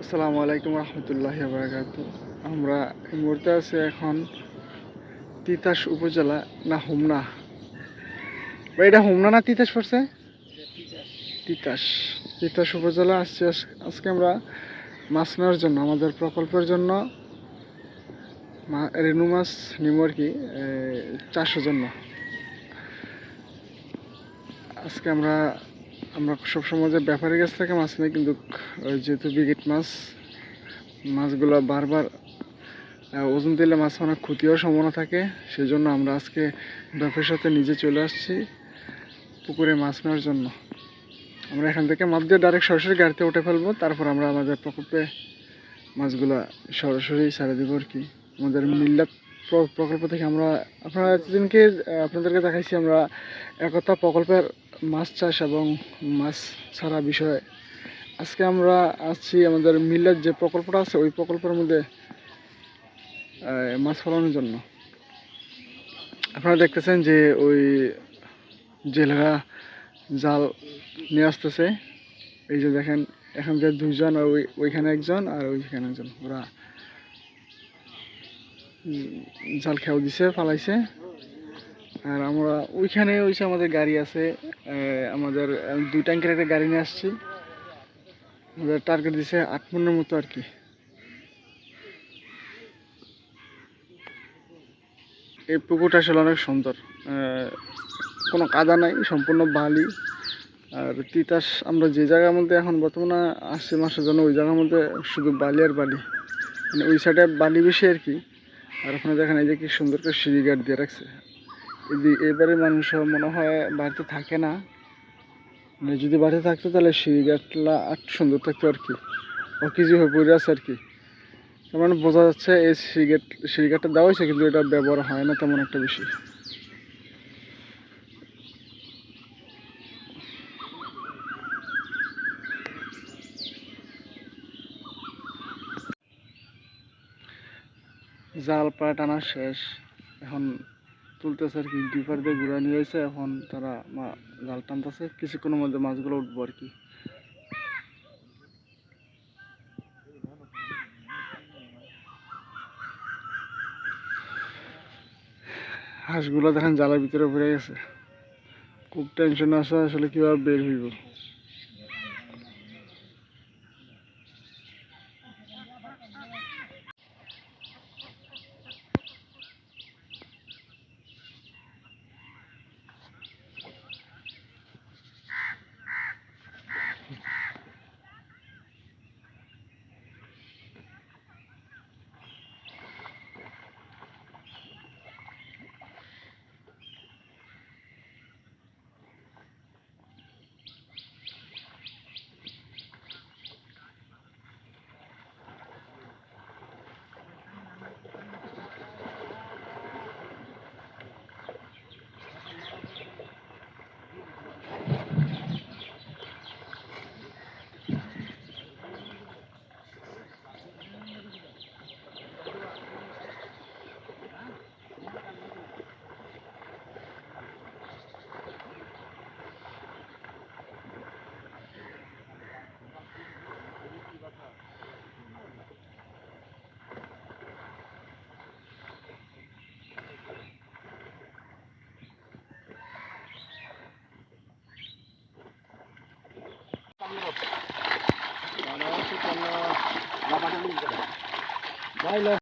আসসালামু আলাইকুম রহমতুল্লাহি ওয়া বারাকাতুহু। আমরা এই মুহূর্তে আছি এখন তিতাস উপজেলা না হোমনা, বা এটা হোমনা না তিতাস পড়ছে? তিতাস তিতাস উপজেলা আসছি আজকে আমরা মাছ নেওয়ার জন্য, আমাদের প্রকল্পের জন্য রেনু মাছ নিব আর কি, চাষের জন্য। আজকে আমরা সবসময় যে ব্যাপারীর কাছ থেকে মাছ নিই, কিন্তু যেহেতু বিগেট মাছগুলো বারবার ওজন দিলে মাছ অনেক ক্ষতি হওয়ার সম্ভাবনা থাকে, সেই জন্য আমরা আজকে ব্যাপারীর সাথে নিজে চলে আসছি পুকুরে মাছ নেওয়ার জন্য। আমরা এখান থেকে মাছ দিয়ে ডাইরেক্ট সরাসরি গাড়িতে উঠে ফেলবো, তারপর আমরা আমাদের প্রকল্পে মাছগুলো সরাসরি ছেড়ে দেবো আর কি। আমাদের মিল্লাত প্রকল্প থেকে আমরা আপনাদেরকে দেখাইছি আমরা একতা প্রকল্পের মাছ চাষ এবং মাছ ছাড়া বিষয়ে। আজকে আমরা আসছি আমাদের মিল্লাত যে প্রকল্পটা আছে ওই প্রকল্পের মধ্যে মাছ ফলানোর জন্য। আপনারা দেখতেছেন যে ওই জেলেরা জাল নিয়ে আসতেছে। এই যে দেখেন, এখান থেকে দুইজন, আর ওইখানে একজন আর ওইখানে একজন, ওরা জাল খেয়াও দিছে, ফালাইছে। আর আমরা ওইখানে আমাদের গাড়ি আছে, আমাদের 2 ট্যাঙ্কের একটা গাড়ি নিয়ে আসছি। আমাদের টার্গেট দিছে 8 মনের মতো আর কি। এই পুকুরটা আসলে অনেক সুন্দর, কোনো কাদা নাই, সম্পূর্ণ বালি। আর তিতাস আমরা যে জায়গার মধ্যে এখন বর্তমানে আসছি মাসের জন্য, ওই জায়গার মধ্যে শুধু বালি আর বালি, মানে ওই সাইডে বালি বেশি আর কি। আর ওখানে দেখেন এই যে কি সুন্দর করে সিঁড়িঘাট দিয়ে রাখছে। এবারে মানুষ মনে হয় বাড়িতে থাকে না, মানে যদি বাড়িতে থাকতো তাহলে সিঁড়িঘাটলা আর সুন্দর থাকতো আর কি। অকিজি হয়ে পড়ে আছে আর কি। তার মানে বোঝা যাচ্ছে এই সিঁড়িঘাটটা দেওয়া হয়েছে, কিন্তু এটা ব্যবহার হয় না তেমন একটা বেশি। জাল প্রায় টানা শেষ, এখন তুলতেছে আর কি। ডিপার দিয়ে ঘুরা নিয়ে এসে এখন তারা জাল টানতেছে, কিছুক্ষণের মধ্যে মাছগুলো উঠবো আর কি। হাঁসগুলো দেখেন জালের ভিতরে পড়ে গেছে, খুব টেনশন আছে আসলে কিভাবে বের হইব।